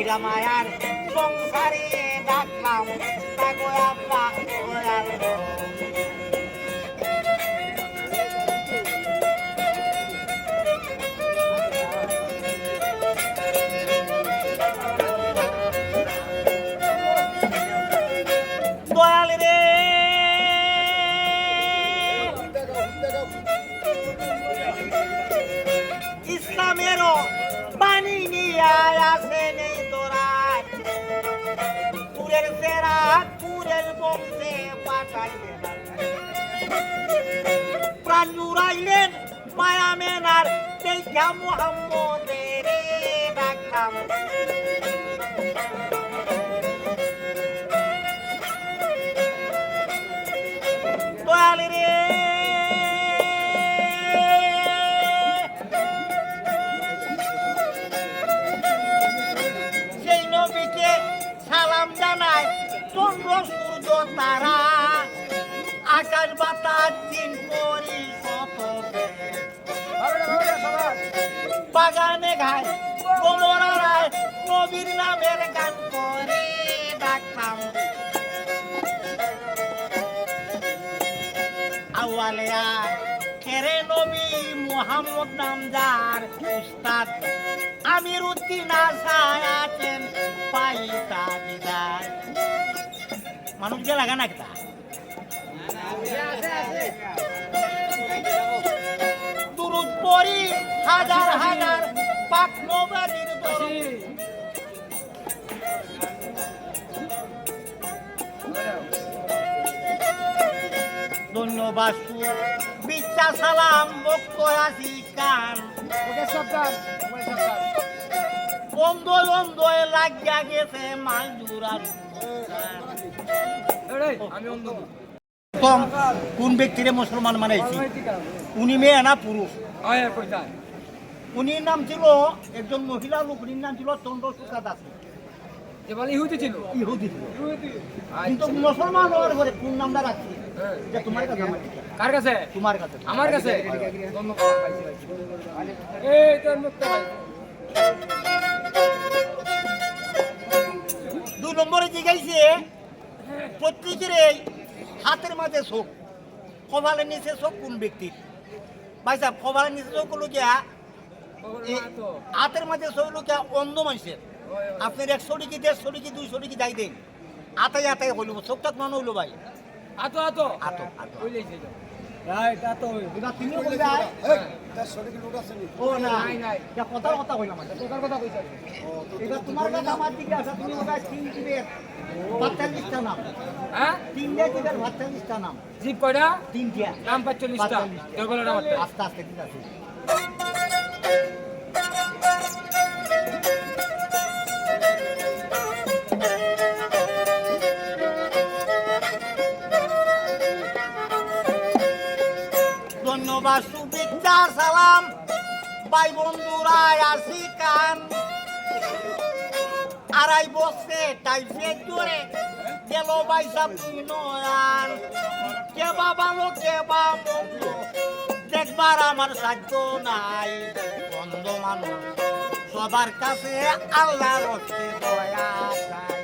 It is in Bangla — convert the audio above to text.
কইরা মায়ার সংসারে ডাকলাম তাগো আব্বা দয়াল গো। দয়াল রে ইসলামেরও বাণী নিয়ে আসে নেই তোরা কুরের সেরা কুরের বংশে পাঠাইলে প্রাণ জুড়াইলেন মায়া মেনার দেখা মুহাম্মদের ডাকলাম দয়াল রে সেই নবীকে সালাম জানায় চন্দ্র সূর্য তারা আকাশ বাতাস দিন করি কত বাগানে ঘায় গোলরায় নবীর নামের গান করে ডাকলাম আওয়ালিয়া খেরে নবী মুহাম্মদ নাম যার উস্তাদ আমির উদ্দিন আসায় আছেন পাইতা দিদার মানুষকে লাগা না একটা দুরুদ পড়ি হাজার হাজার পাক নবীর দরুদ ধন্যবাদ বিচ্ছা সালাম বক্ত আসি কান বন্ধ বন্ধ লাগিয়া গেছে মাল জুড়ার কোন ব্যক্তিরে মুসলমান মানাইছি উনি মেয়ে না পুরুষ উনির নাম ছিল একজন মহিলা লোক উনির নাম ছিল চন্দ্র সুখা দাস ইহুদি ছিল কিন্তু মুসলমান হওয়ার পরে কোন নামটা রাখছি যে তোমার কাছে কার কাছে তোমার কাছে আমার কাছে দুই নম্বরে জিজ্ঞাসে প্রত্যেকের হাতের মাঝে চোখ কপালের নিচে চোখ কোন ব্যক্তির ভাই সাহেব কপালের নিচে চোখ হলো গিয়া হাতের মাঝে চোখ হলো গিয়া অন্ধ মানুষের আপনার 100 কি 150 কি 200 কি যাই দেন আতাই আতাই হইল চোখটা মনে হইলো ভাই আতো আতো আতো আতো হইলেই রাইট আতো এটা তুমি বলবে তার শরীরে লোক আছে ও না নাই এটা কথা কইলাম কথার কথা কইছ এটা তোমার কথা আমার দিকে আসা তুমি ওটা তিন দিবে 45টা নাম হ্যাঁ তিন দিবে 45টা নাম জি কয়টা তিনটা নাম 45টা দেবল নাম আস্তে আস্তে ঠিক আছে ধন্যবাদ শুভেচ্ছা সালাম ভাই বন্ধুরা আসি কান আড়াই বছরে টাইফয়েড ধরে গেল ভাই সাহেব নয়ান কে বা ভালো কে বা মন্দ দেখবার আমার সাধ্য নাই বন্ধ মানুষ সবার কাছে আল্লাহর দয়া চাই